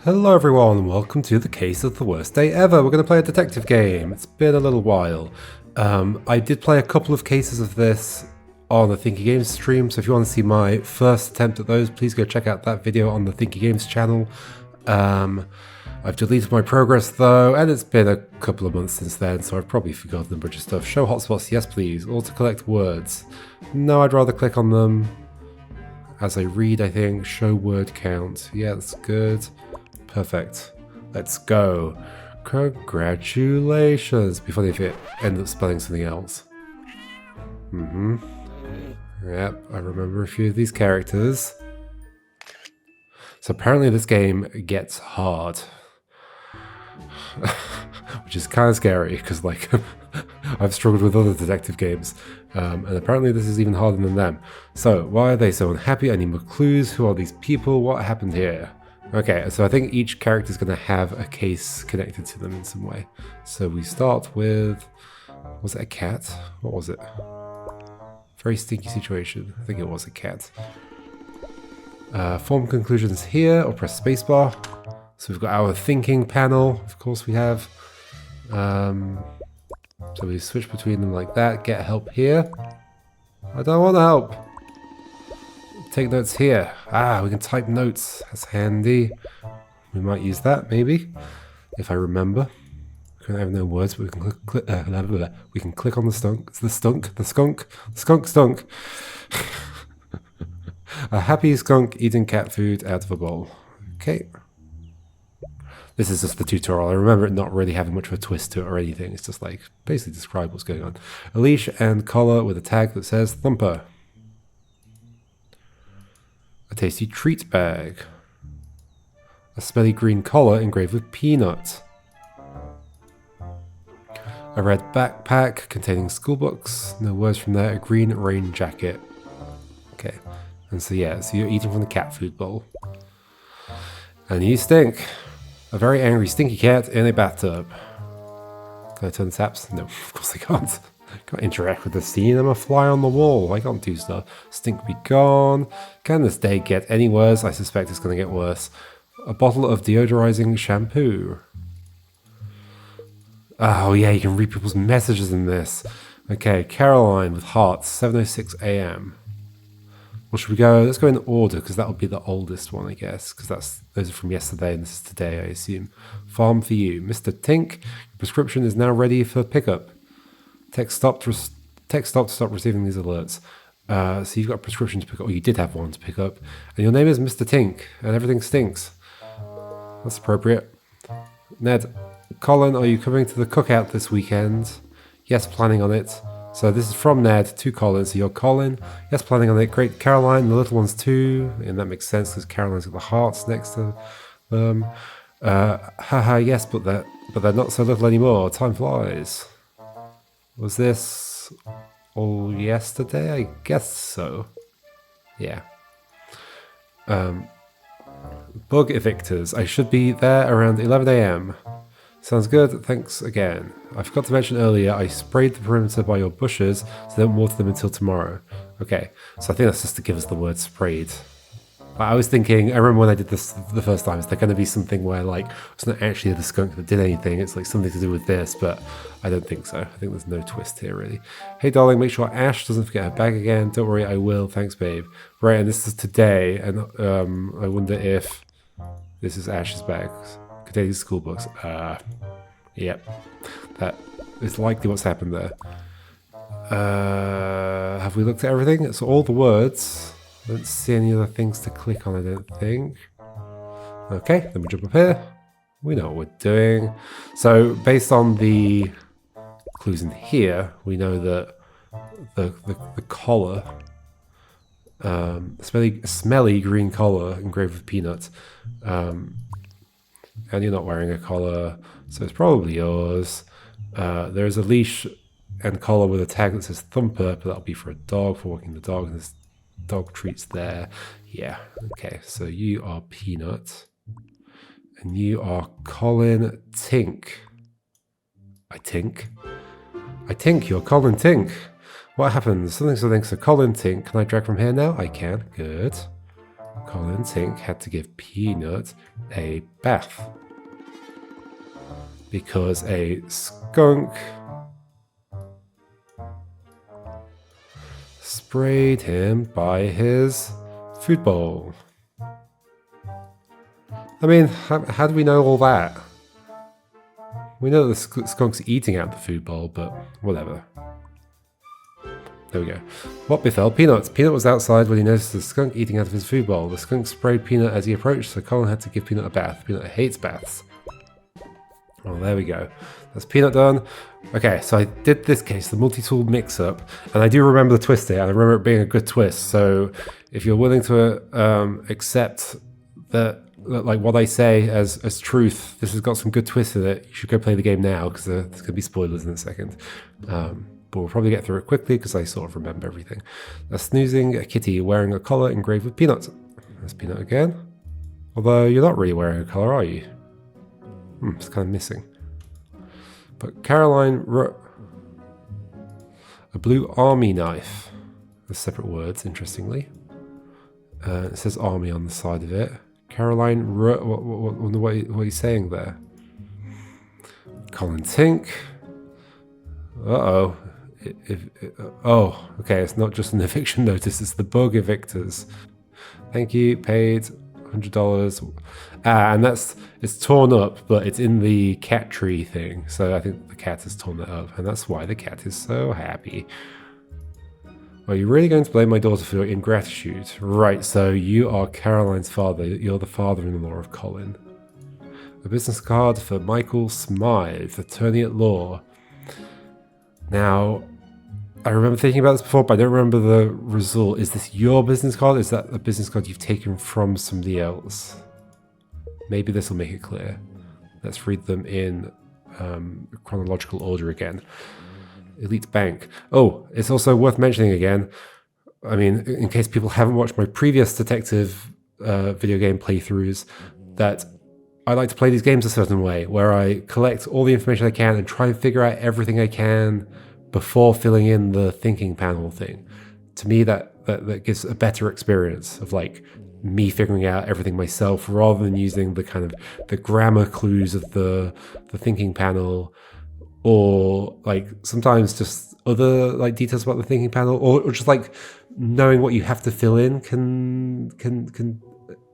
Hello everyone and welcome to the case of the worst day ever. We're going to play a detective game. It's been a little while. I did play a couple of cases of this on the Thinky Games stream, so if you want to see my first attempt at those, please go check out that video on the Thinky Games channel. I've deleted my progress though, and it's been a couple of months since then, so I've probably forgotten a bunch of stuff. Show hotspots, yes please. Auto-collect words. No, I'd rather click on them as I read, I think. Show word count. Yeah, that's good. Perfect. Let's go. Congratulations. It'd be funny if it ended up spelling something else. Yep, I remember a few of these characters. So apparently this game gets hard. Which is kind of scary, because like, I've struggled with other detective games. And apparently this is even harder than them. So, why are they so unhappy? I need more clues. Who are these people? What happened here? Okay, so I think each character is going to have a case connected to them in some way. So we start with... was it a cat? What was it? Very stinky situation. I think it was a cat. Form conclusions here, or press spacebar. So we've got our thinking panel, of course we have. So we switch between them like that. Get help here. I don't want help. Take notes here. Ah, we can type notes. That's handy. We might use that, maybe, if I remember. We have no words, but we can we can click on the skunk. It's the skunk stunk. A happy skunk eating cat food out of a bowl. Okay. This is just the tutorial. I remember it not really having much of a twist to it or anything. It's just like, basically describe what's going on. A leash and collar with a tag that says Thumper. A tasty treat bag. A smelly green collar engraved with peanut. A red backpack containing school books. No words from there. A green rain jacket. Okay. And so yeah, so you're eating from the cat food bowl. And you stink. A very angry stinky cat in a bathtub. Can I turn the taps? No, of course I can't. Can't interact with the scene. I'm a fly on the wall. I can't do stuff. Stink be gone. Can this day get any worse? I suspect it's going to get worse. A bottle of deodorizing shampoo. Oh yeah, you can read people's messages in this. Okay, Caroline with hearts, 7:06 a.m. Well, should we go? Let's go in order, because that'll be the oldest one, I guess. Because those are from yesterday, and this is today, I assume. Farm for you. Mr. Tink, your prescription is now ready for pickup. Text stop to stop receiving these alerts. So you've got a prescription to pick up, or you did have one to pick up. And your name is Mr. Tink, and everything stinks. That's appropriate. Ned, Colin, are you coming to the cookout this weekend? Yes, planning on it. So this is from Ned to Colin. So you're Colin. Yes, planning on it. Great. Caroline, the little ones too. And that makes sense because Caroline's got the hearts next to them. Haha, yes, but they're not so little anymore. Time flies. Was this all yesterday? I guess so. Yeah. Bug evictors. I should be there around 11 a.m. Sounds good, thanks again. I forgot to mention earlier, I sprayed the perimeter by your bushes, so don't water them until tomorrow. Okay, so I think that's just to give us the word sprayed. I was thinking, I remember when I did this the first time, is there going to be something where like, it's not actually the skunk that did anything, it's like something to do with this, but I don't think so. I think there's no twist here really. Hey darling, make sure Ash doesn't forget her bag again. Don't worry, I will, thanks babe. Right, and this is today, and I wonder if this is Ash's bag. Containing school books. Yep. That is likely what's happened there. Have we looked at everything? So all the words. I don't see any other things to click on, I don't think. Okay, then we jump up here. We know what we're doing. So based on the clues in here, we know that the collar, smelly green collar engraved with peanuts, and you're not wearing a collar, so it's probably yours. There's a leash and collar with a tag that says Thumper, but that'll be for a dog, for walking the dog, and there's dog treats there. Yeah, okay, so you are Peanut, and you are Colin Tink. I tink, you're Colin Tink. What happens? Something, so Colin Tink. Can I drag from here now? I can, good. Colin Tink had to give Peanut a bath because a skunk sprayed him by his food bowl. I mean, how do we know all that? We know that the skunk's eating out the food bowl, but whatever. There we go. What befell Peanut? Peanut was outside when he noticed the skunk eating out of his food bowl. The skunk sprayed Peanut as he approached, so Colin had to give Peanut a bath. Peanut hates baths. Oh, there we go. That's Peanut done. Okay, so I did this case, the multi-tool mix-up, and I do remember the twist here, and I remember it being a good twist. So if you're willing to accept that, like what I say as truth, this has got some good twists in it, you should go play the game now, because there's going to be spoilers in a second. But we'll probably get through it quickly because I sort of remember everything. A snoozing kitty wearing a collar engraved with Peanut. There's Peanut again. Although you're not really wearing a collar, are you? It's kind of missing. But Caroline wrote a blue army knife. There's separate words, interestingly. It says army on the side of it. Caroline wrote, what are you saying there? Colin Tink. Uh-oh. Oh, okay, it's not just an eviction notice, it's the bug evictors. Thank you, paid $100. And it's torn up, but it's in the cat tree thing, so I think the cat has torn it up, and that's why the cat is so happy. Are you really going to blame my daughter for your ingratitude? Right, so you are Caroline's father, you're the father-in-law of Colin. A business card for Michael Smythe, attorney at law. Now, I remember thinking about this before, but I don't remember the result. Is this your business card? Is that a business card you've taken from somebody else? Maybe this will make it clear. Let's read them in chronological order again. Elite Bank. Oh, it's also worth mentioning again, I mean, in case people haven't watched my previous detective video game playthroughs, that I like to play these games a certain way, where I collect all the information I can and try and figure out everything I can before filling in the thinking panel thing. To me, that gives a better experience of like me figuring out everything myself, rather than using the kind of the grammar clues of the thinking panel, or like sometimes just other like details about the thinking panel, or just like knowing what you have to fill in can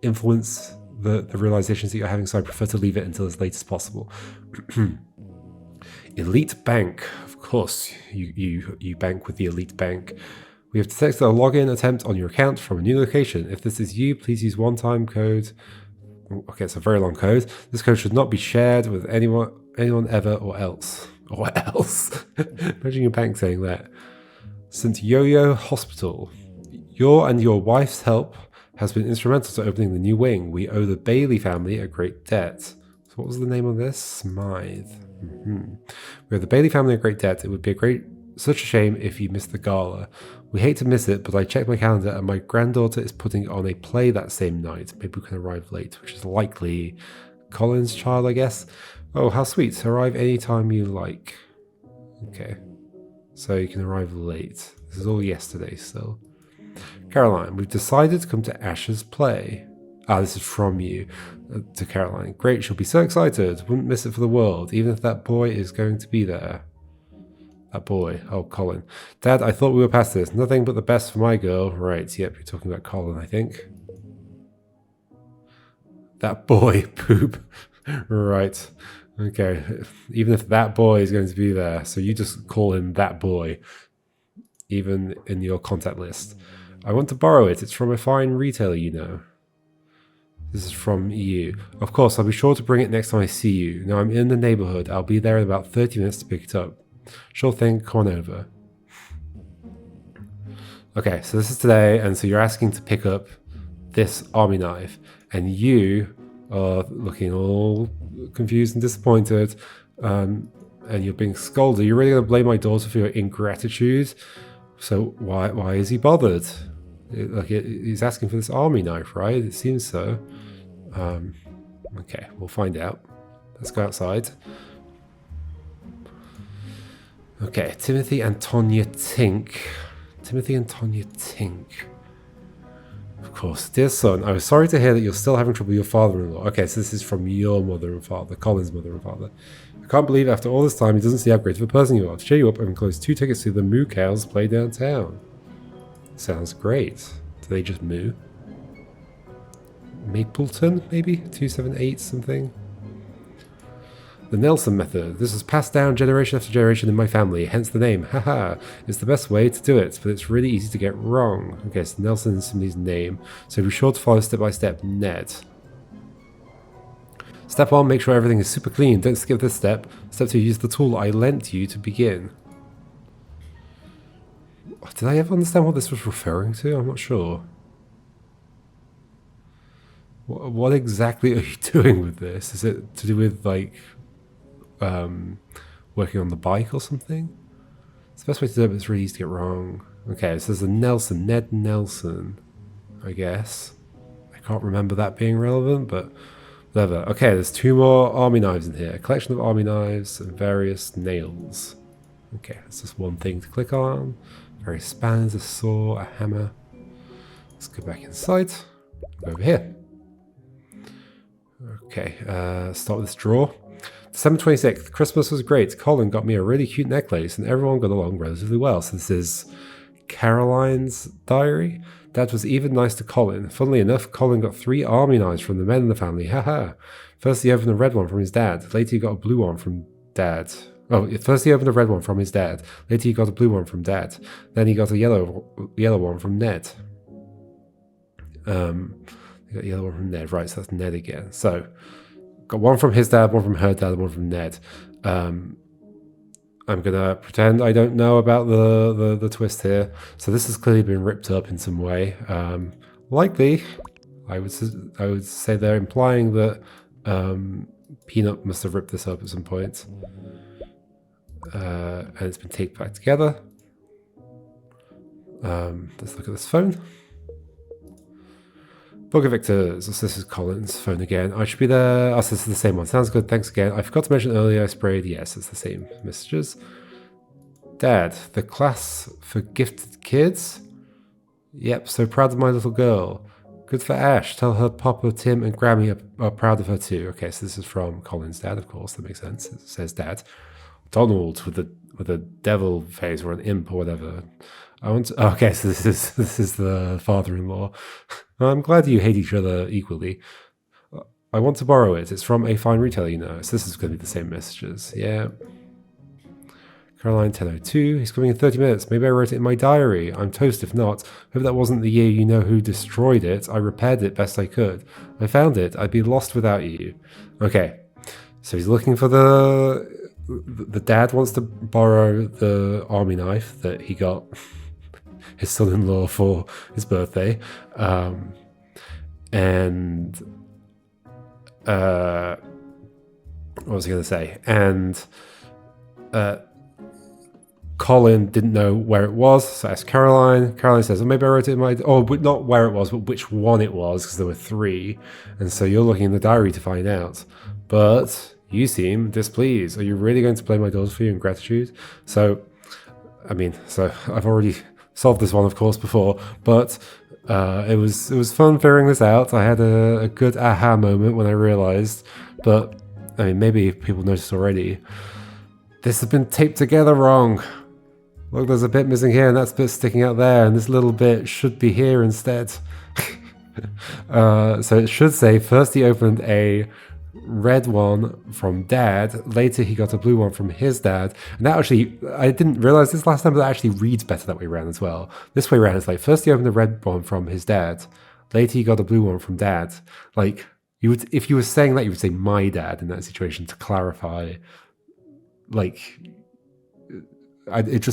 influence the realizations that you're having. So I prefer to leave it until as late as possible. Elite Bank. Of course, you bank with the Elite Bank. We have detected a login attempt on your account from a new location. If this is you, please use one-time code. Okay, it's a very long code. This code should not be shared with anyone ever or else. Or else. Imagine your bank saying that. St. Yo-Yo Hospital. Your and your wife's help has been instrumental to opening the new wing. We owe the Bailey family a great debt. So what was the name of this? Smythe. We owe the Bailey family a great debt. It would be such a shame if you missed the gala. We hate to miss it, but I checked my calendar and my granddaughter is putting on a play that same night. Maybe we can arrive late, which is likely Colin's child, I guess. Oh, how sweet. Arrive anytime you like. Okay. So you can arrive late. This is all yesterday still. Caroline, we've decided to come to Ash's play. This is from you to Caroline. Great, she'll be so excited. Wouldn't miss it for the world, even if that boy is going to be there. That boy. Oh, Colin. Dad, I thought we were past this. Nothing but the best for my girl. Right, yep, you're talking about Colin, I think. That boy, poop. Right. Okay. Even if that boy is going to be there, so you just call him that boy, even in your contact list. I want to borrow it. It's from a fine retailer, you know. This is from you. Of course, I'll be sure to bring it next time I see you. Now I'm in the neighborhood. I'll be there in about 30 minutes to pick it up. Sure thing, come on over. Okay, so this is today, and so you're asking to pick up this army knife, and you are looking all confused and disappointed, and you're being scolded. You're really going to blame my daughter for your ingratitude? So why is he bothered? He's asking for this army knife, right? It seems so. Okay, we'll find out. Let's go outside. Okay, Timothy and Tonya Tink. Timothy and Tonya Tink. Of course. Dear son, I was sorry to hear that you're still having trouble with your father-in-law. Okay, so this is from your mother and father, Colin's mother and father. I can't believe after all this time he doesn't see how great of a person you are. To cheer you up, I've enclosed 2 tickets to the Moo Cows play downtown. Sounds great. Do they just moo? Mapleton, maybe? 278 something? The Nelson method. This is passed down generation after generation in my family, hence the name. Haha. It's the best way to do it, but it's really easy to get wrong. Okay, so Nelson is somebody's name, so be sure to follow step by step. Ned. Step 1, make sure everything is super clean. Don't skip this step. Step 2, use the tool I lent you to begin. Did I ever understand what this was referring to? I'm not sure. What exactly are you doing with this? Is it to do with, like, working on the bike or something? It's the best way to do it, but it's really easy to get wrong. Okay, so there's a Nelson, Ned Nelson, I guess. I can't remember that being relevant, but whatever. Okay, there's 2 more army knives in here. A collection of army knives and various nails. Okay, that's just one thing to click on. Various spanners, a saw, a hammer. Let's go back inside. Go over here. Okay, start with this drawer. December 26th, Christmas was great. Colin got me a really cute necklace and everyone got along relatively well. So this is Caroline's diary. Dad was even nice to Colin. Funnily enough, Colin got 3 army knives from the men in the family. Haha. First he opened a red one from his dad. Later he got a blue one from Dad. Oh, first he opened a red one from his dad. Later he got a blue one from Dad. Then he got a yellow one from Ned. He got a yellow one from Ned. Right, so that's Ned again. So, got one from his dad, one from her dad, and one from Ned. I'm gonna pretend I don't know about the twist here. So this has clearly been ripped up in some way. Likely, I would say they're implying that Peanut must have ripped this up at some point. And it's been taped back together. Let's look at this phone. Booker Victor, so this is Colin's phone again. I should be there. Oh, so this is the same one. Sounds good. Thanks again. I forgot to mention earlier I sprayed. Yes, it's the same messages. Dad, the class for gifted kids? Yep, so proud of my little girl. Good for Ash. Tell her Papa, Tim, and Grammy are proud of her too. Okay, so this is from Colin's dad, of course. That makes sense. It says Dad. Donald with a devil face or an imp or whatever. Okay, so this is the father-in-law. I'm glad you hate each other equally. I want to borrow it. It's from a fine retailer, you know. So this is going to be the same messages. Yeah. Caroline 10:02. He's coming in 30 minutes. Maybe I wrote it in my diary. I'm toast if not. Hope that wasn't the year you know who destroyed it. I repaired it best I could. I found it. I'd be lost without you. Okay. So he's looking for the dad wants to borrow the army knife that he got his son-in-law for his birthday. And what was I going to say? And Colin didn't know where it was, so I asked Caroline. Caroline says, maybe I wrote it in my... Oh, but not where it was, but which one it was, because there were 3. And so you're looking in the diary to find out. But you seem displeased. Are you really going to blame my daughter for you in gratitude? So, I mean, so I've already solved this one, of course, before, but it was fun figuring this out. I had a good aha moment when I realized, but, I mean, maybe people noticed already. This has been taped together wrong. Look, there's a bit missing here, and that's bit sticking out there, and this little bit should be here instead. So it should say, first he opened a red one from Dad, later he got a blue one from his dad, and that actually, I didn't realize this last time, but that actually reads better that way around as well. This way around, it's like, first he opened a red one from his dad, later he got a blue one from Dad. Like, you would, if you were saying that, you would say my dad in that situation to clarify. Like, it's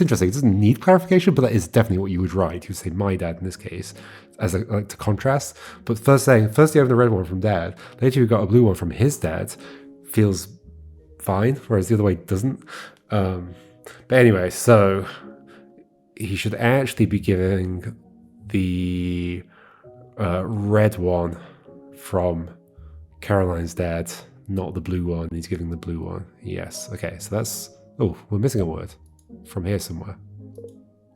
interesting. It doesn't need clarification, but that is definitely what you would write. You would say my dad in this case, as to contrast. But first you have the red one from Dad, later you got a blue one from his dad, feels fine, whereas the other way doesn't. But anyway, so he should actually be giving the red one from Caroline's dad, not the blue one. He's giving the blue one. Yes. Okay, so that's... Oh, we're missing a word from here somewhere.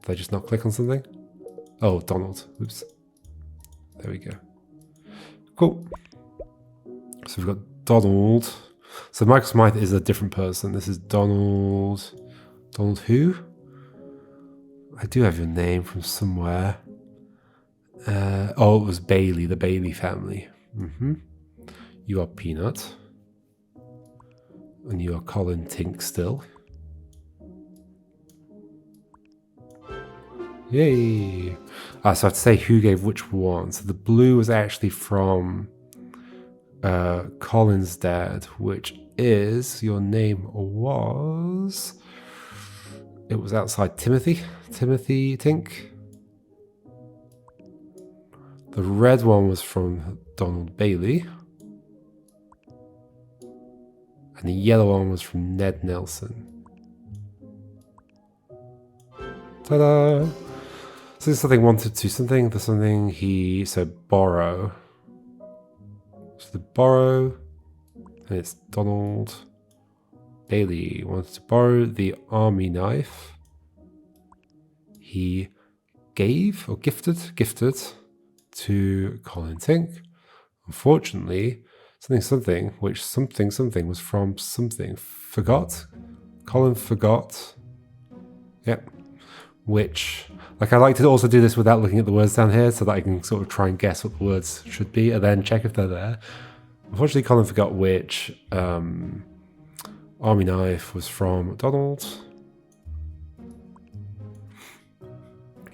Did I just not click on something? Oh, Donald. Oops. There we go. Cool. So we've got Donald. So Michael Smythe is a different person. This is Donald. Donald who? I do have your name from somewhere. Oh, it was Bailey, the Bailey family. You are Peanut. And you are Colin Tink still. Yay! So I have to say who gave which one. So the blue was actually from Colin's dad, which is, your name was... It was outside Timothy Tink. The red one was from Donald Bailey. And the yellow one was from Ned Nelson. Ta-da! So there's something wanted to something, there's something he, so borrow. So the borrow, and it's Donald Bailey wanted to borrow the army knife. He gave, or gifted to Colin Tink. Unfortunately, something, which something was from something. Forgot? Colin forgot. Yep. Which, like, I like to also do this without looking at the words down here so that I can sort of try and guess what the words should be and then check if they're there. Unfortunately, Colin forgot which army knife was from Donald.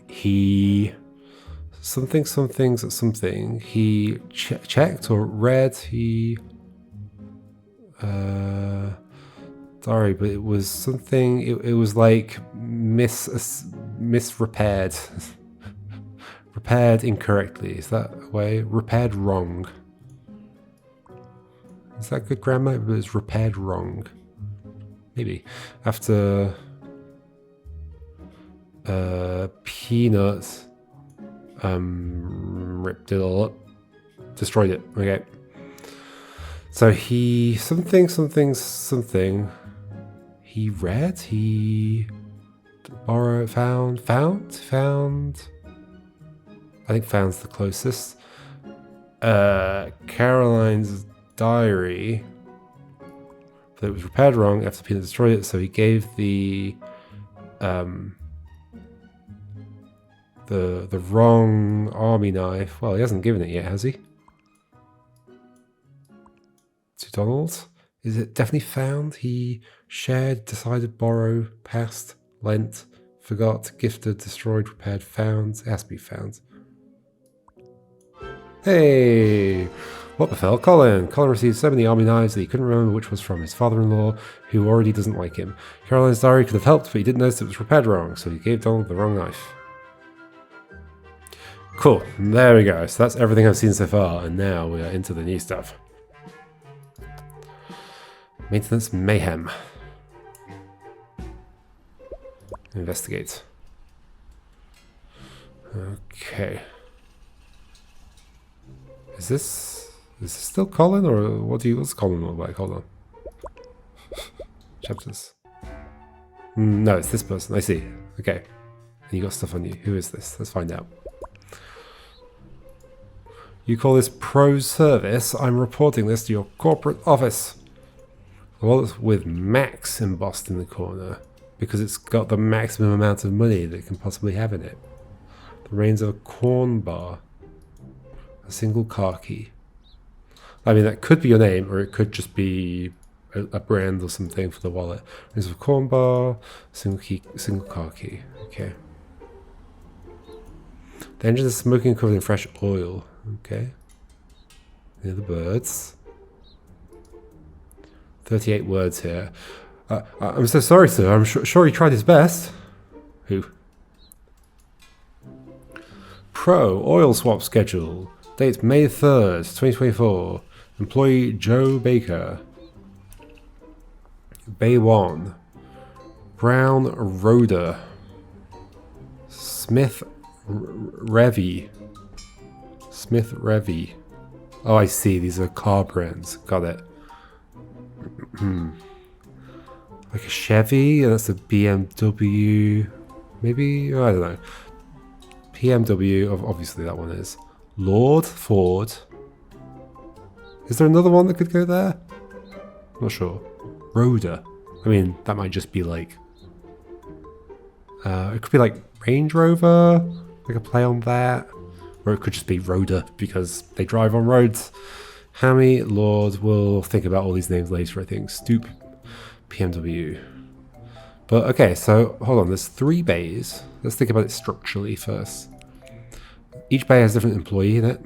He... something. He checked or read. He... sorry, but it was something... It was like misrepaired. Repaired incorrectly. Is that a way? Repaired wrong. Is that good grammar? It was repaired wrong. Maybe. After... Peanut... ripped it all up. Destroyed it. Okay. So he... Something. He read? He... Borrowed? Found? I think found's the closest. Caroline's diary. But it was repaired wrong after Peanut destroyed it, so he gave the wrong army knife. Well, he hasn't given it yet, has he? To Donald? Is it definitely found? He shared, decided, borrow, passed, lent, forgot, gifted, destroyed, repaired, found. It has to be found. Hey! What befell Colin? Colin received so many army knives that he couldn't remember which was from his father-in-law, who already doesn't like him. Caroline's diary could have helped, but he didn't notice it was repaired wrong, so he gave Donald the wrong knife. Cool, there we go. So that's everything I've seen so far, and now we are into the new stuff. Maintenance mayhem. Investigate. Okay. Is this still Colin, or what's Colin look like? Hold on. Chapters. No, it's this person. I see. Okay. And you got stuff on you. Who is this? Let's find out. You call this pro service? I'm reporting this to your corporate office. The wallet's with Max embossed in the corner because it's got the maximum amount of money that it can possibly have in it. The reins of a corn bar. A single car key. I mean, that could be your name, or it could just be a brand or something for the wallet. Reins of a corn bar, single car key. Okay. The engine is smoking covered in fresh oil. Okay. Near the birds. 38 words here. I'm so sorry, sir. I'm sure he tried his best. Who? Pro oil swap schedule. Date May 3rd, 2024. Employee Joe Baker. Bay 1. Brown Roder. Smith Revy. Oh, I see. These are car brands. Got it. Like a Chevy, and that's a BMW. Maybe? Oh, I don't know. BMW, obviously that one is. Lord Ford. Is there another one that could go there? Not sure. Rhoda. I mean, that might just be like... it could be like Range Rover. Like a play on that. Or it could just be Rhoda because they drive on roads. Hammy, Lord, we'll think about all these names later, I think. Stoop, PMW. But okay, so hold on, there's 3 bays. Let's think about it structurally first. Each bay has a different employee in it.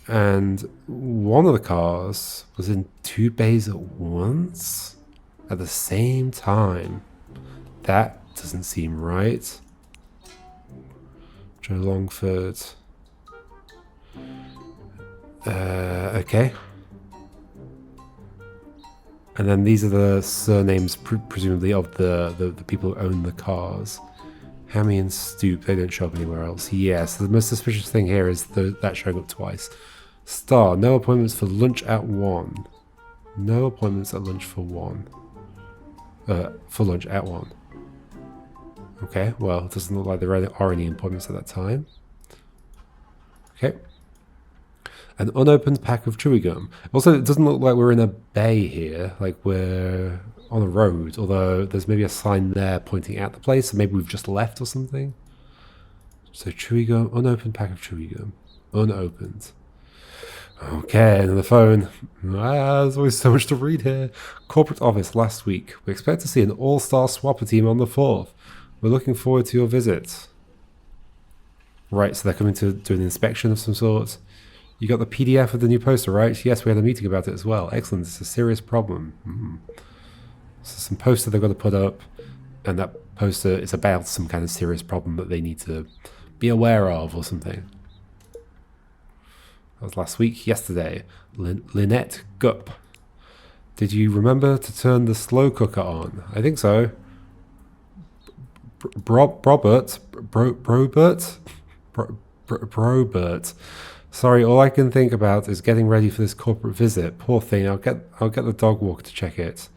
And one of the cars was in 2 bays at once? At the same time. That doesn't seem right. Joe Longford. Okay. And then these are the surnames, presumably, of the people who own the cars. Hammy and Stoop, they don't show up anywhere else. Yes, the most suspicious thing here is that showing up twice. Star, no appointments for lunch at 1. No appointments at lunch for 1. For lunch at 1. Okay, well, it doesn't look like there are any appointments at that time. Okay. An unopened pack of chewing gum. Also, it doesn't look like we're in a bay here, like we're on a road, although there's maybe a sign there pointing at the place, so maybe we've just left or something. So chewing gum, unopened pack of chewing gum. Unopened. Okay, and the phone. There's always so much to read here. Corporate office last week. We expect to see an all-star swapper team on the 4th. We're looking forward to your visit. Right, so they're coming to do an inspection of some sort. You got the PDF of the new poster, right? Yes, we had a meeting about it as well. Excellent, it's a serious problem. So some poster they've got to put up, and that poster is about some kind of serious problem that they need to be aware of or something. That was last week. Yesterday. Lynette Gupp. Did you remember to turn the slow cooker on? I think so. Brobert. Sorry, all I can think about is getting ready for this corporate visit. Poor thing. I'll get the dog walker to check it.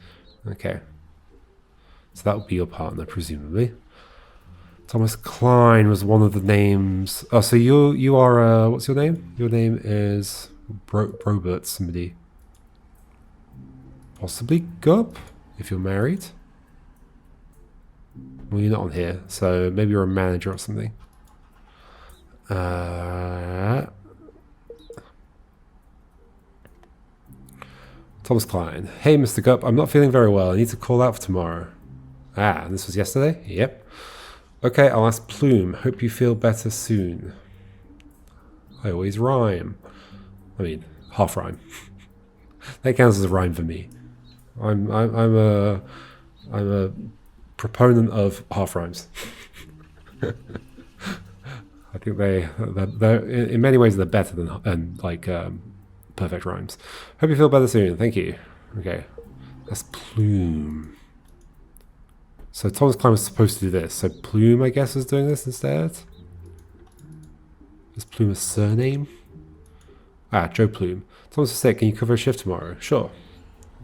Okay. So that would be your partner, presumably. Thomas Klein was one of the names. Oh, so you are what's your name? Your name is Brobert somebody. Possibly Gup, if you're married. Well, you're not on here, so maybe you're a manager or something. Thomas Klein. Hey, Mr. Gup, I'm not feeling very well. I need to call out for tomorrow. Ah, this was yesterday? Yep. Okay, I'll ask Plume. Hope you feel better soon. I always rhyme. I mean, half rhyme. That counts as a rhyme for me. I'm a proponent of half rhymes. I think they're in many ways they're better than perfect rhymes. Hope you feel better soon. Thank you. Okay, that's Plume. So Thomas Klein was supposed to do this. So Plume, I guess, is doing this instead. Is Plume a surname? Ah, Joe Plume. Thomas is sick. Can you cover a shift tomorrow? Sure.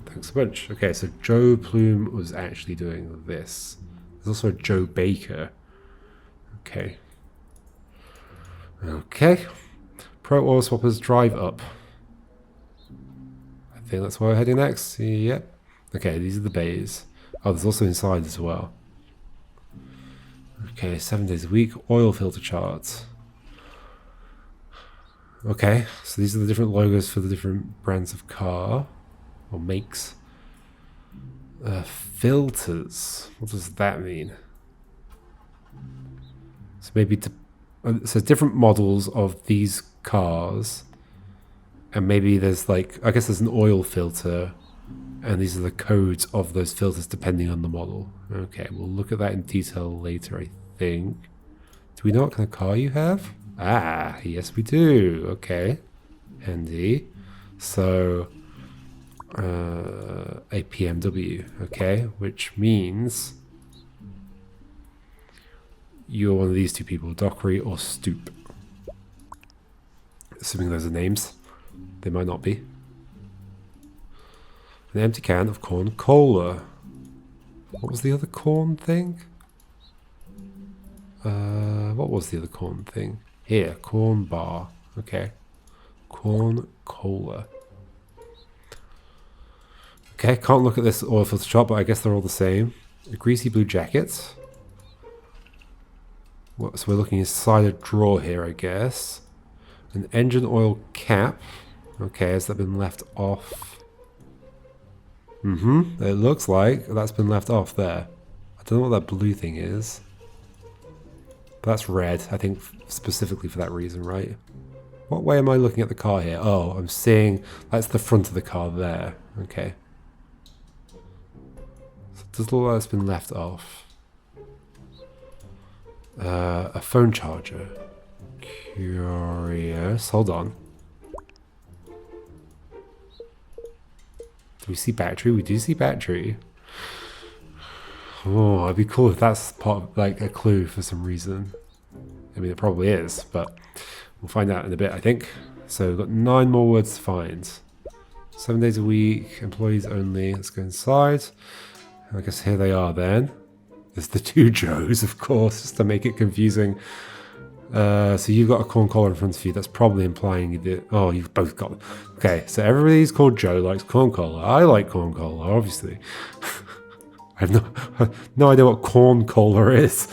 Thanks a bunch. Okay, so Joe Plume was actually doing this. There's also a Joe Baker. Okay. Okay. Pro Oil Swappers drive up. I think that's where we're heading next. Yep. Okay, these are the bays. Oh, there's also inside as well. Okay, 7 days a week. Oil filter charts. Okay, so these are the different logos for the different brands of car. Or makes. Filters. What does that mean? So maybe so different models of these cars. And maybe there's like, I guess there's an oil filter. And these are the codes of those filters depending on the model. Okay, we'll look at that in detail later, I think. Do we know what kind of car you have? Ah, yes we do. Okay, handy. So, a PMW, okay, which means you're one of these two people, Dockery or Stoop. Assuming those are names. They might not be. An empty can of corn cola. What was the other corn thing? What was the other corn thing? Here, corn bar. Okay. Corn cola. Okay, can't look at this oil filter shop, but I guess they're all the same. A greasy blue jacket. So we're looking inside a drawer here, I guess. An engine oil cap. Okay, has that been left off? It looks like that's been left off there. I don't know what that blue thing is. But that's red, I think specifically for that reason, right? What way am I looking at the car here? Oh, I'm seeing that's the front of the car there. Okay. So it does look like it's been left off. A phone charger. Curious. Hold on. Do we see battery? We do see battery. Oh, it'd be cool if that's part of, like, a clue for some reason. I mean, it probably is, but we'll find out in a bit, I think. So we've got 9 more words to find. 7 days a week, employees only. Let's go inside. I guess here they are then. There's the 2 Joes, of course, just to make it confusing. So you've got a corn collar in front of you. That's probably implying that... Oh, you've both got... Okay, so everybody's called Joe likes corn collar. I like corn collar, obviously. I have no idea what corn collar is.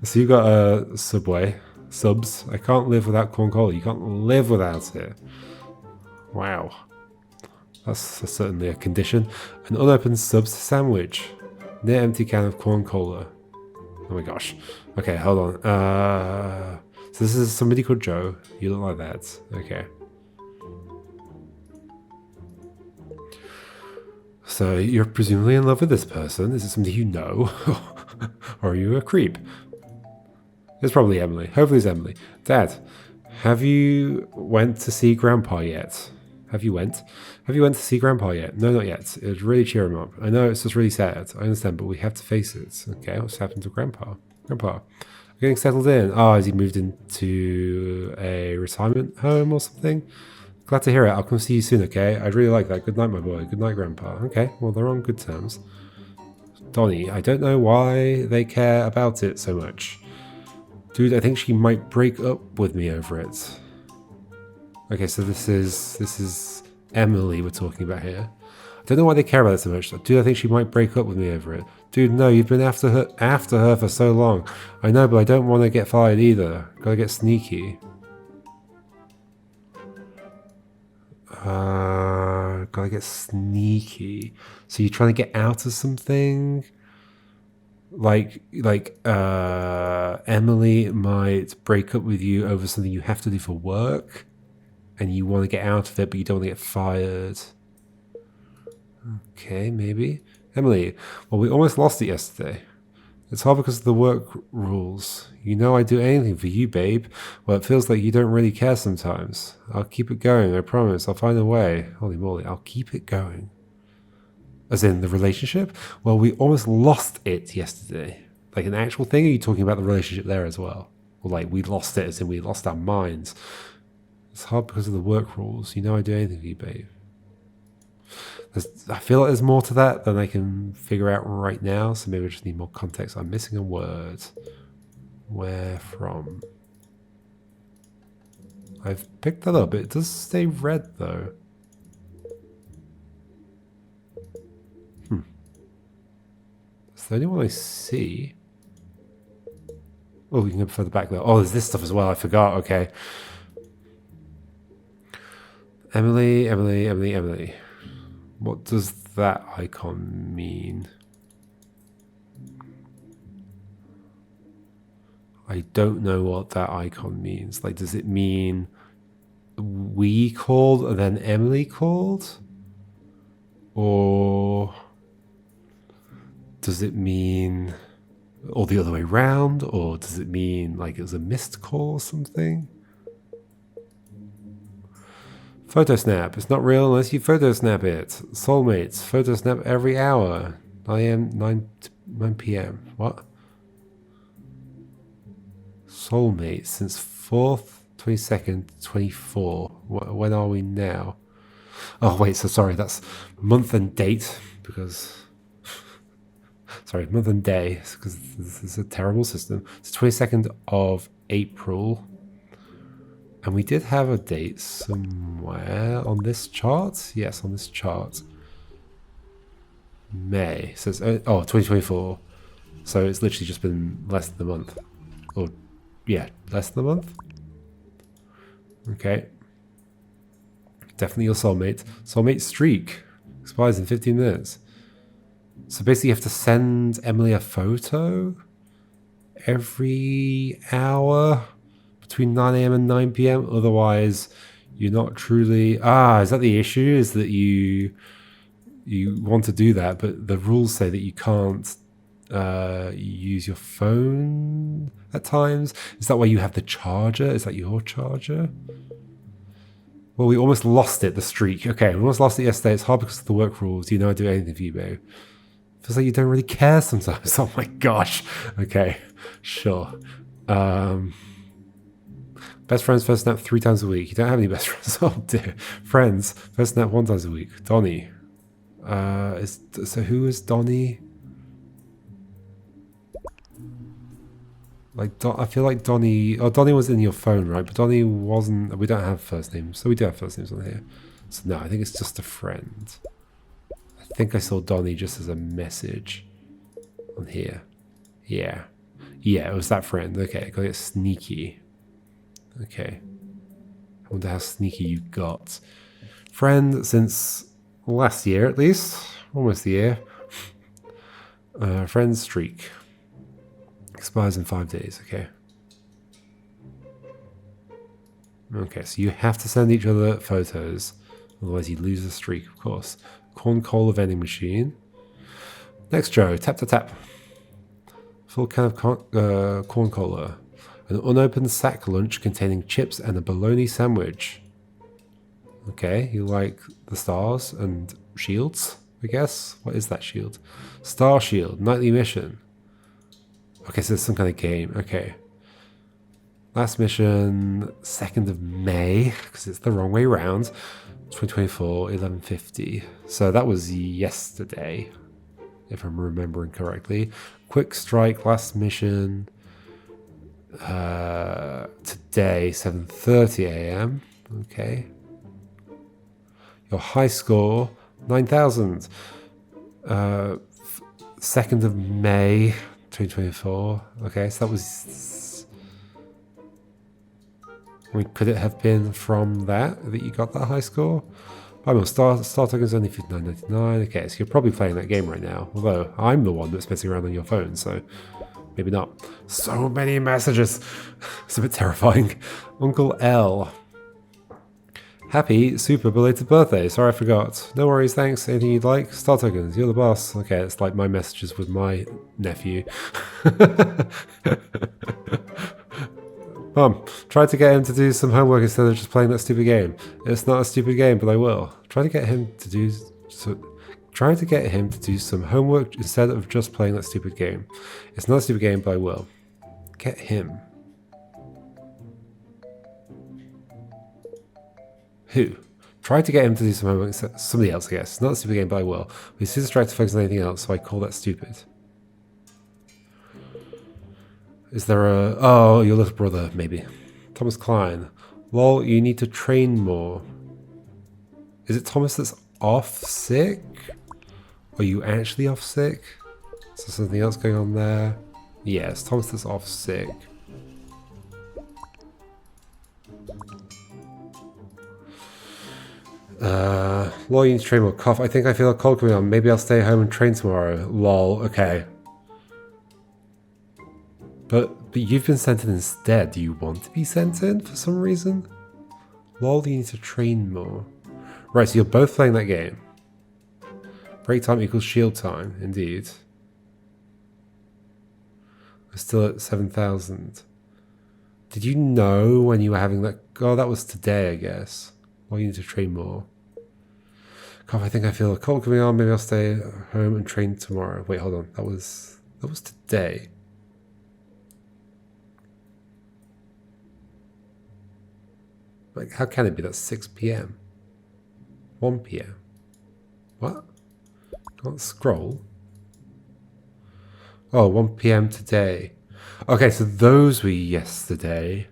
So you got a Subway. Subs. I can't live without corn collar. You can't live without it. Wow. That's certainly a condition. An unopened Subs sandwich. Near empty can of corn cola. Oh my gosh. Okay, hold on. So this is somebody called Joe. You look like that. Okay. So you're presumably in love with this person. Is it somebody you know? Or are you a creep? It's probably Emily. Hopefully it's Emily. Dad, have you went to see Grandpa yet? Have you went to see Grandpa yet? No, not yet. It would really cheer him up. I know it's just really sad. I understand, but we have to face it. Okay, what's happened to Grandpa? Grandpa, getting settled in. Oh, has he moved into a retirement home or something? Glad to hear it. I'll come see you soon, okay? I'd really like that. Good night, my boy. Good night, Grandpa. Okay, well, they're on good terms. Donnie, I don't know why they care about it so much. Dude, I think she might break up with me over it. Okay, so this is Emily we're talking about here. I don't know why they care about it so much. Dude, I think she might break up with me over it. Dude, no, you've been after her for so long. I know, but I don't want to get fired either. Gotta get sneaky. Gotta get sneaky. So you're trying to get out of something? Like Emily might break up with you over something you have to do for work, and you want to get out of it, but you don't want to get fired. Okay, maybe. Emily, well, we almost lost it yesterday. It's hard because of the work rules. You know I'd do anything for you, babe. Well, it feels like you don't really care sometimes. I'll keep it going, I promise. I'll find a way. Holy moly, I'll keep it going. As in the relationship? Well, we almost lost it yesterday. Like an actual thing? Or are you talking about the relationship there as well? Or like we lost it as in we lost our minds? It's hard because of the work rules. You know I'd do anything for you, babe. I feel like there's more to that than I can figure out right now, so maybe I just need more context. I'm missing a word. Where from? I've picked that up. It does stay red, though. It's the only one I see. Oh, we can go further back, though. Oh, there's this stuff as well. I forgot. Okay. Emily, Emily, Emily, Emily. What does that icon mean? I don't know what that icon means. Like, does it mean we called and then Emily called? Or does it mean or the other way around? Or does it mean like it was a missed call or something? Photo snap. It's not real unless you photo snap it. Soulmates. Photo snap every hour. 9 a.m. 9 p.m. What? Soulmates since 4th, 22nd, 24. When are we now? Oh, wait. So sorry. That's month and date because... sorry, month and day because this is a terrible system. It's 22nd of April. And we did have a date somewhere on this chart. Yes, on this chart. May. Says, oh, 2024. So it's literally just been less than a month. Or, yeah, less than a month. Okay. Definitely your soulmate. Soulmate streak. Expires in 15 minutes. So basically you have to send Emily a photo every hour between 9 a.m. and 9 p.m. Otherwise, you're not truly... is that the issue? Is that you want to do that, but the rules say that you can't use your phone at times? Is that why you have the charger? Is that your charger? Well, we almost lost it, the streak. Okay, we almost lost it yesterday. It's hard because of the work rules. You know, I do anything for you, babe. Feels like you don't really care sometimes. Oh my gosh. Okay, sure. Best friends first snap 3 times a week. You don't have any best friends. Oh dear. Friends first snap 1 time a week. Donnie. So who is Donnie? Like I feel like Donnie. Oh, Donnie was in your phone, right? But Donnie wasn't. We don't have first names, so we do have first names on here. So no, I think it's just a friend. I think I saw Donnie just as a message on here. Yeah, it was that friend. Okay, gotta get sneaky. Okay, I wonder how sneaky you got. Friend since last year at least, almost a year. Friend streak. Expires in 5 days, okay. Okay, so you have to send each other photos, otherwise you lose the streak, of course. Corn cola vending machine. Next Joe, tap to tap. Full can of corn cola. An unopened sack lunch containing chips and a bologna sandwich. Okay, you like the stars and shields, I guess? What is that shield? Star shield, nightly mission. Okay, so it's some kind of game. Okay. Last mission, 2nd of May, because it's the wrong way around. 2024, 11:50. So that was yesterday, if I'm remembering correctly. Quick strike, last mission. Today, 7:30 a.m. Okay. Your high score, 9,000. 2nd of May, 2024. Okay, so that was... I mean, could it have been from that you got that high score? I mean, Star Token's only 59.99. Okay, so you're probably playing that game right now. Although, I'm the one that's messing around on your phone, so... maybe not. So many messages. It's a bit terrifying. Uncle L. Happy super belated birthday. Sorry I forgot. No worries, thanks. Anything you'd like? Star tokens, you're the boss. Okay, it's like my messages with my nephew. Mum, try to get him to do some homework instead of just playing that stupid game. It's not a stupid game, but I will. Try to get him to do some homework instead of just playing that stupid game. It's not a stupid game, but I will. Get him. Who? Try to get him to do some homework. Somebody else, I guess. It's not a stupid game, but I will. He's too distracted to focus on anything else, so I call that stupid. Is there a... oh, your little brother, maybe. Thomas Klein. Lol, you need to train more. Is it Thomas that's off sick? Are you actually off sick? Is there something else going on there? Yes, Thomas that's off sick. Lol, you need to train more. Cough. I think I feel a cold coming on. Maybe I'll stay home and train tomorrow. Lol, okay. But you've been sent in instead. Do you want to be sent in for some reason? Lol, you need to train more. Right, so you're both playing that game. Break time equals shield time, indeed. We're still at 7,000. Did you know when you were having that? Oh, that was today, I guess. Well, you need to train more. God, I think I feel a cold coming on. Maybe I'll stay home and train tomorrow. Wait, hold on. That was today. Like, how can it be? That's 6 p.m. 1 p.m. What? Can't scroll. Oh, 1 p.m. today. Okay, so those were yesterday.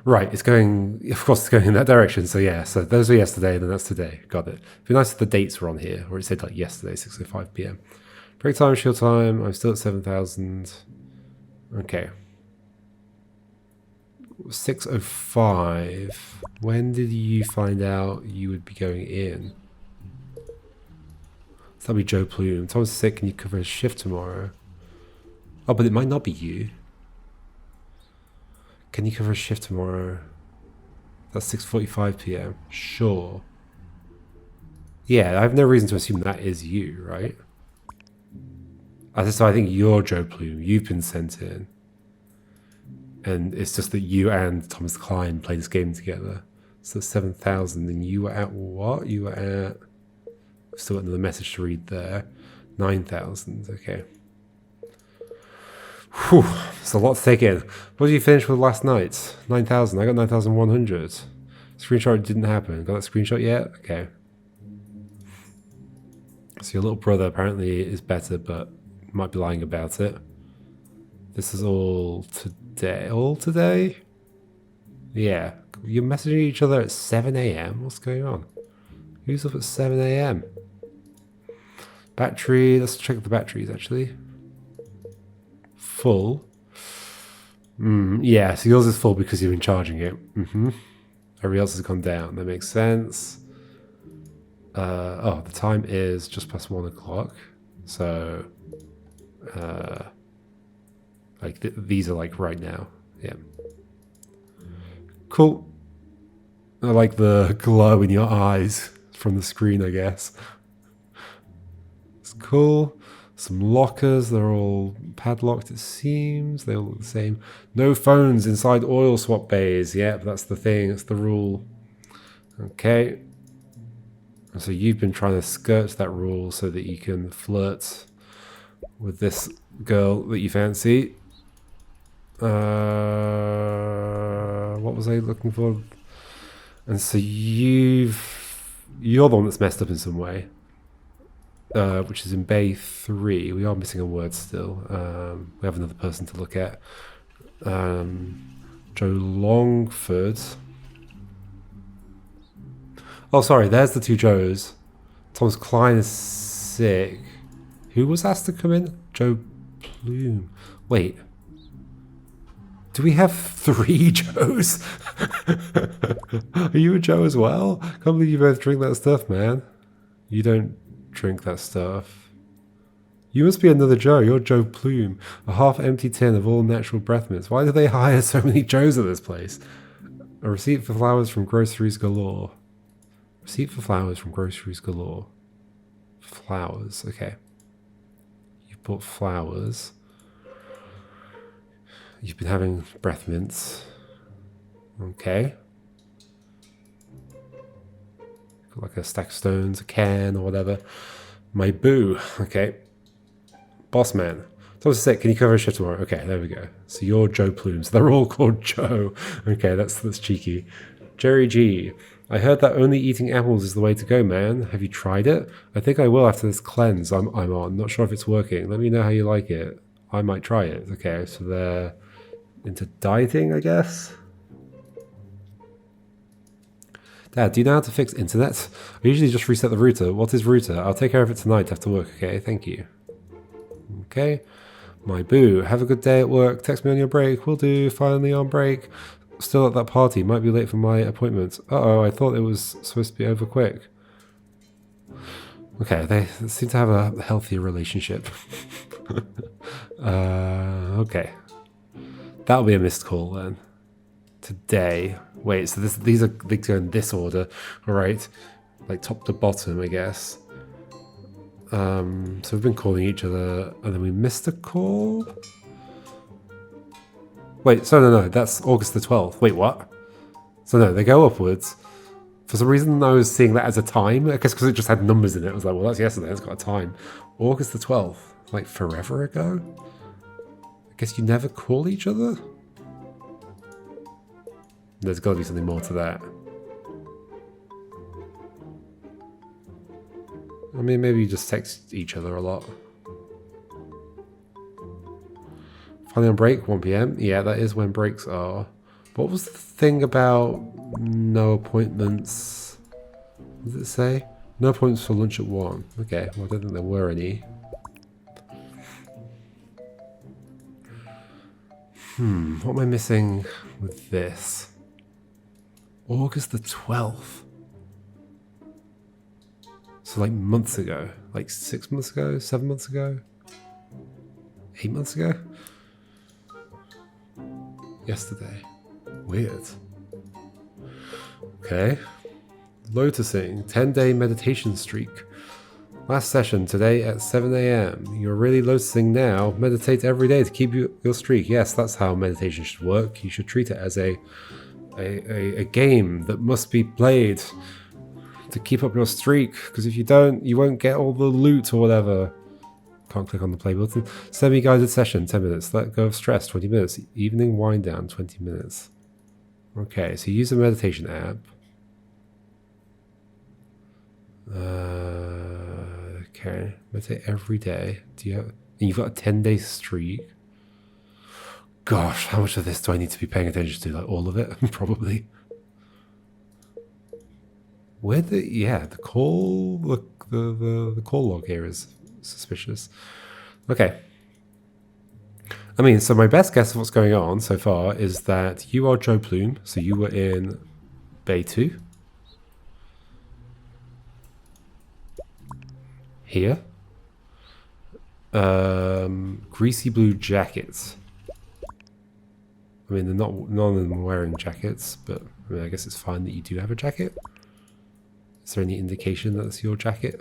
Right, it's going, of course, it's going in that direction. So yeah, so those were yesterday, and then that's today. Got it. It'd be nice if the dates were on here, or it said like yesterday, 6:05 p.m. Break time, shield time. I'm still at 7,000. Okay. 6:05. When did you find out you would be going in? So that'll be Joe Plume. Tom's sick. Can you cover his shift tomorrow? Oh, but it might not be you. Can you cover a shift tomorrow? That's 6:45 p.m. Sure. Yeah, I have no reason to assume that is you, right? So I think you're Joe Plume. You've been sent in. And it's just that you and Thomas Klein play this game together. So 7,000. And you were at what? You were at... Still got another message to read there. 9,000. Okay. Whew, it's a lot to take in. What did you finish with last night? 9,000. I got 9,100. Screenshot didn't happen. Got that screenshot yet? Okay. So your little brother apparently is better, but might be lying about it. This is all today. All today? Yeah. You're messaging each other at 7 a.m.? What's going on? Who's up at 7 a.m.? Battery. Let's check the batteries, actually. Full. Yeah, so yours is full because you've been charging it. Everybody else has gone down. That makes sense. Oh, the time is just past 1 o'clock. So, like these are like right now. Yeah. Cool. I like the glow in your eyes from the screen, I guess. It's cool. Some lockers, they're all padlocked, it seems. They all look the same. No phones inside oil swap bays. Yep, that's the thing. That's the rule. Okay. So you've been trying to skirt that rule so that you can flirt with this girl that you fancy. What was I looking for? And so you're the one that's messed up in some way. Which is in Bay 3. We are missing a word still. We have another person to look at. Joe Longford. Oh, sorry, there's the two Joes. Thomas Klein is sick. Who was asked to come in? Joe Plume. Wait. Do we have 3 Joes? Are you a Joe as well? Can't believe you both drink that stuff, man. You don't drink that stuff. You must be another Joe. You're Joe Plume. A half-empty tin of all natural breath mints. Why do they hire so many Joes at this place? A receipt for flowers from groceries galore. Receipt for flowers from groceries galore. Flowers. Okay. You bought flowers. You've been having breath mints. Okay. Got like a stack of stones, a can, or whatever. My boo. Okay. Boss man. Thomas is sick. Can you cover a shift tomorrow? Okay, there we go. So you're Joe Plume. So they're all called Joe. Okay, that's cheeky. Jerry G. I heard that only eating apples is the way to go, man. Have you tried it? I think I will after this cleanse I'm on. Not sure if it's working. Let me know how you like it. I might try it. Okay, so they're into dieting, I guess. Dad, do you know how to fix internet? I usually just reset the router. What is router? I'll take care of it tonight after work, okay? Thank you. Okay. My boo. Have a good day at work. Text me on your break. Will do. Finally on break. Still at that party. Might be late for my appointment. Uh-oh, I thought it was supposed to be over quick. Okay, they seem to have a healthier relationship. Okay. That'll be a missed call then. Today. Wait, so these go in this order. Alright. Like top to bottom, I guess. So we've been calling each other and then we missed a call? Wait, so no, that's August the 12th. Wait, what? So no, they go upwards. For some reason I was seeing that as a time. I guess because it just had numbers in it. I was like, well, that's yesterday, it's got a time. August the 12th. Like forever ago? I guess you never call each other? There's got to be something more to that. I mean, maybe you just text each other a lot. Finally on break, 1 p.m. Yeah, that is when breaks are. What was the thing about no appointments? What does it say? No appointments for lunch at 1. Okay, well I don't think there were any. What am I missing with this? August the 12th. So like months ago. Like 6 months ago? 7 months ago? 8 months ago? Yesterday. Weird. Okay. Lotusing. 10-day meditation streak. Last session today at 7 AM. You're really lotusing now. Meditate every day to keep your streak. Yes, that's how meditation should work. You should treat it as a game that must be played to keep up your streak. Because if you don't, you won't get all the loot or whatever. Can't click on the play button. Semi-guided session, 10 minutes. Let go of stress, 20 minutes. Evening wind down, 20 minutes. Okay, so use a meditation app. Okay, meditate every day. Do you have, and you've got a 10-day streak. Gosh, how much of this do I need to be paying attention to? Like all of it? Probably. Where the call the call log here is suspicious. Okay. I mean, so my best guess of what's going on so far is that you are Joe Plume, so you were in Bay 2. Here. Greasy blue jackets. I mean, none of them are wearing jackets, but I mean, I guess it's fine that you do have a jacket. Is there any indication that it's your jacket?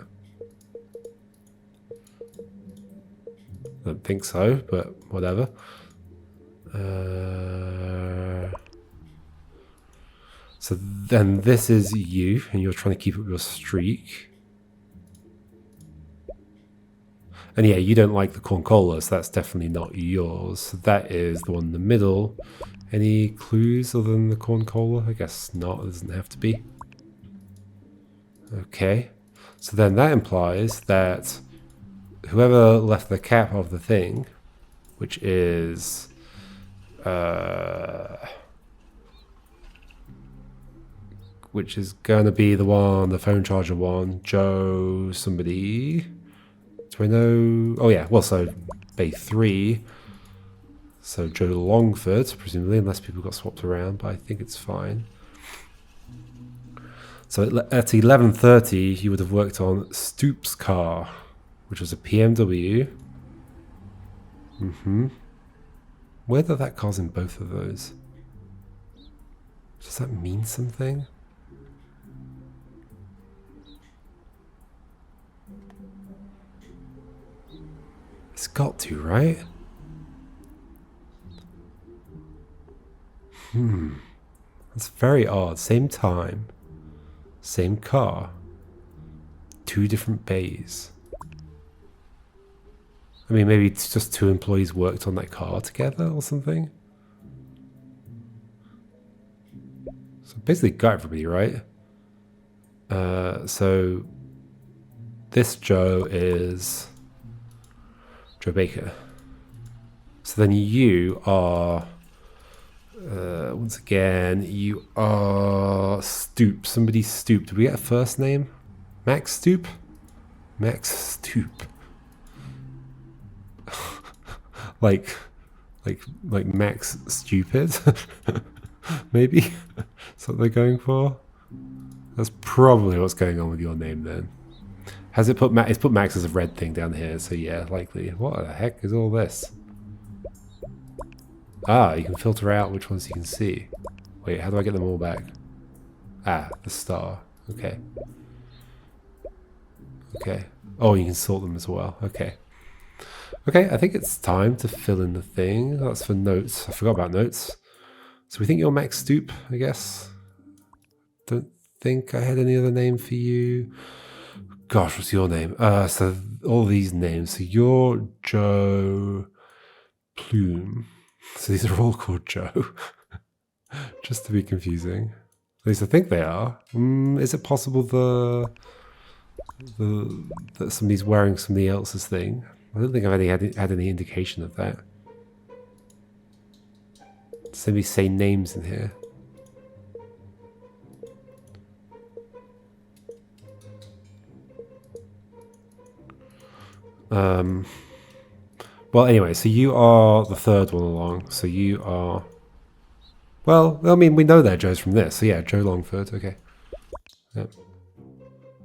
I don't think so, but whatever. So then this is you, and you're trying to keep up your streak. And yeah, you don't like the corn cola, so that's definitely not yours. So that is the one in the middle. Any clues other than the corn cola? I guess not, it doesn't have to be. Okay, so then that implies that whoever left the cap of the thing, which is going to be the one, the phone charger one, Joe somebody. Do I know? Oh yeah, well, so Bay 3. So Joe Longford, presumably, unless people got swapped around, but I think it's fine. So at 11:30, you would have worked on Stoop's car, which was a PMW. Whether that car's in both of those. Does that mean something? It's got to, right? That's very odd. Same time. Same car. 2 different bays. I mean, maybe it's just 2 employees worked on that car together or something. So basically got everybody, right? So this Joe is Joe Baker. So then you are... once again, you are Stoop. Somebody Stoop. Did we get a first name? Max Stoop? Max Stoop. like Max Stupid? Maybe? That's what they're going for? That's probably what's going on with your name then. Has it put it's put Max as a red thing down here, so yeah, likely. What the heck is all this? Ah, you can filter out which ones you can see. Wait, how do I get them all back? Ah, the star. Okay. Okay. Oh, you can sort them as well. Okay. Okay, I think it's time to fill in the thing. That's for notes. I forgot about notes. So we think you're Max Stoop, I guess. Don't think I had any other name for you. Gosh, what's your name? So all these names. So you're Joe Plume. So these are all called Joe. Just to be confusing. At least I think they are. Is it possible that somebody's wearing somebody else's thing? I don't think I've had any indication of that. Does anybody say names in here? Well, anyway, so you are the third one along. So you are... Well, I mean, we know they're Joes from this. So yeah, Joe Longford, okay. Yep.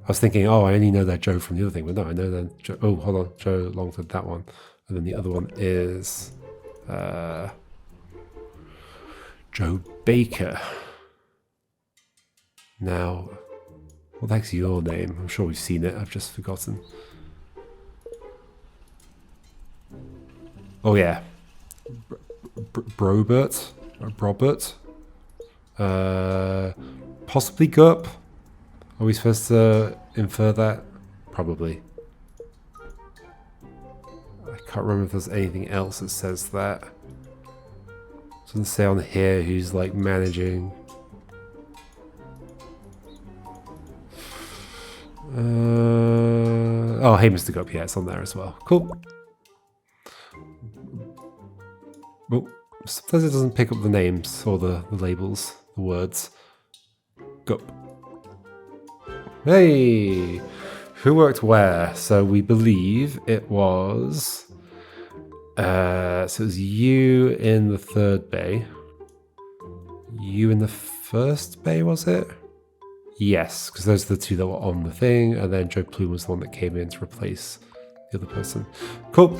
I was thinking, oh, I only know that Joe from the other thing. But no, I know that Joe... Oh, hold on. Joe Longford, that one. And then the other one is... Joe Baker. Now, what the heck's your name? I'm sure we've seen it. I've just forgotten. Oh yeah, Brobert, possibly Gup. Are we supposed to infer that? Probably. I can't remember if there's anything else that says that. It doesn't say on here who's like managing. Oh, hey, Mr. Gup. Yeah, it's on there as well. Cool. Well, sometimes it doesn't pick up the names or the labels, the words. Gup. Hey! Who worked where? So we believe it was... so it was you in the third bay. You in the first bay, was it? Yes, because those are the two that were on the thing, and then Joe Plume was the one that came in to replace the other person. Cool.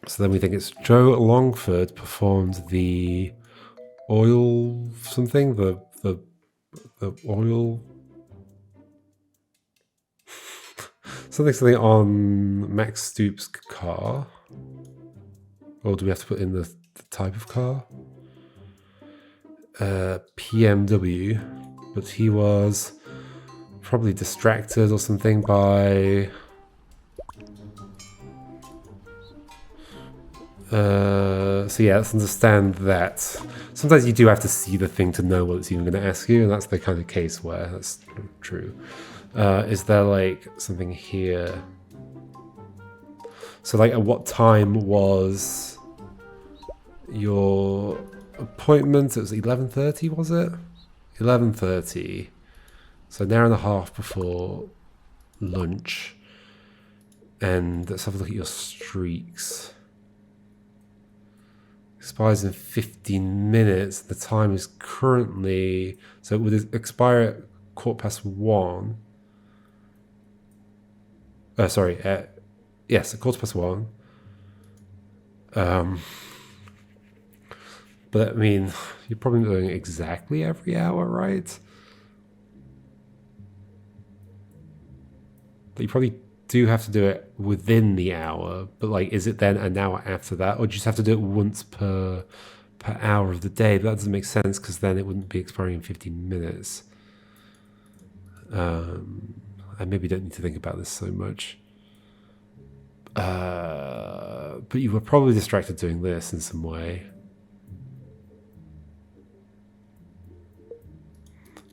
So then we think it's Joe Longford performed the oil something, the oil something on Max Stoops' car. Or do we have to put in the type of car? PMW, but he was probably distracted or something by so yeah, let's understand that. Sometimes you do have to see the thing to know what it's even going to ask you, and that's the kind of case where that's true. Is there like something here? So like at what time was your appointment? It was 11:30, was it? 11:30. So an hour and a half before lunch. And let's have a look at your streaks. Expires in 15 minutes. The time is currently... So it would expire at 1:15. Sorry. Yes, at 1:15. But I mean, you're probably not doing it exactly every hour, right? But you probably do have to do it within the hour. But like, is it then an hour after that, or do you just have to do it once per hour of the day? But that doesn't make sense because then it wouldn't be expiring in 15 minutes. I maybe don't need to think about this so much. But you were probably distracted doing this in some way.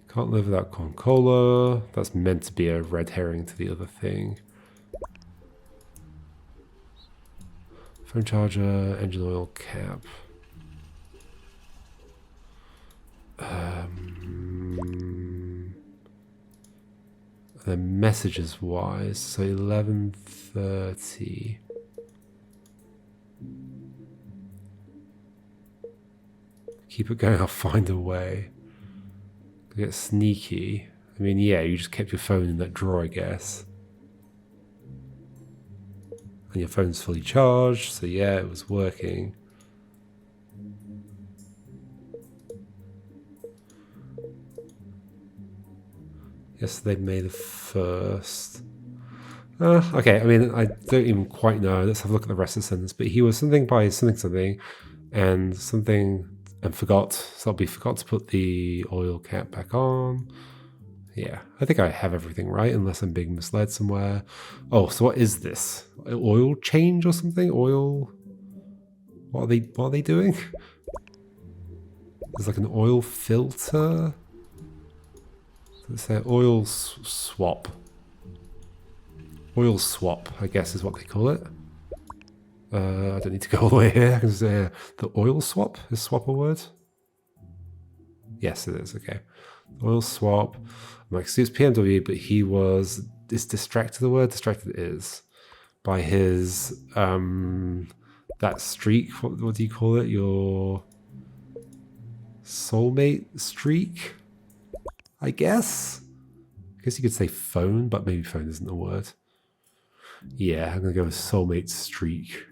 Can't live without corn cola. That's meant to be a red herring to the other thing. Phone charger, engine oil cap. The messages wise, so 11:30. Keep it going, I'll find a way. Get sneaky. I mean, yeah, you just kept your phone in that drawer, I guess. And your phone's fully charged, so yeah, it was working. Yesterday, May the 1st. Okay, I mean, I don't even quite know. Let's have a look at the rest of the sentence. But he was something by something, and something, and forgot. So I'll be forgot to put the oil cap back on. Yeah, I think I have everything right, unless I'm being misled somewhere. Oh, so what is this? Oil change or something? Oil? What are they doing? There's like an oil filter. Let's say oil swap. Oil swap, I guess is what they call it. I don't need to go all the way here. I can say the oil swap. Is swap a word? Yes, it is. Okay. Oil swap. Max suits PMW, but he was... Is distracted the word? Distracted is. By his... that streak. What do you call it? Your... soulmate streak? I guess? I guess you could say phone, but maybe phone isn't a word. Yeah, I'm going to go with soulmate streak.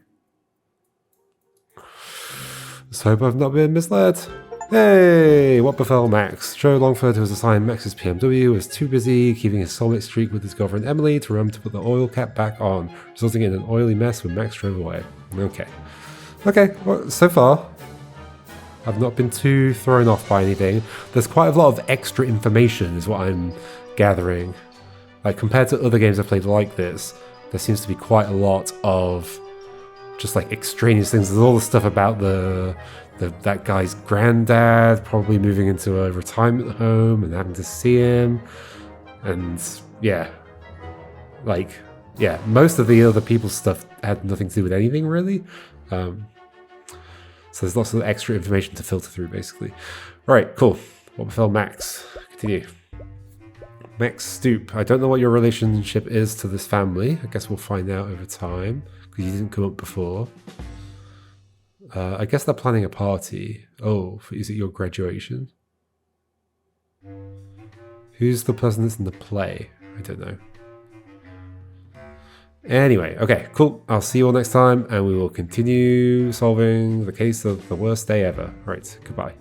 Let's hope I've not been misled. Hey! What befell Max? Joe Longford, who was assigned Max's PMW, was too busy keeping his soulmate streak with his girlfriend Emily to remember to put the oil cap back on, resulting in an oily mess when Max drove away. Okay. Okay, well, so far, I've not been too thrown off by anything. There's quite a lot of extra information is what I'm gathering. Like, compared to other games I've played like this, there seems to be quite a lot of just like extraneous things. There's all the stuff about that guy's granddad probably moving into a retirement home and having to see him. And yeah, like, yeah, most of the other people's stuff had nothing to do with anything really. So there's lots of extra information to filter through basically. All right, cool. What befell Max? Continue. Max Stoop. I don't know what your relationship is to this family. I guess we'll find out over time because you didn't come up before. I guess they're planning a party. Oh, is it your graduation? Who's the person that's in the play? I don't know. Anyway, okay, cool. I'll see you all next time and we will continue solving the case of the worst day ever. All right, goodbye.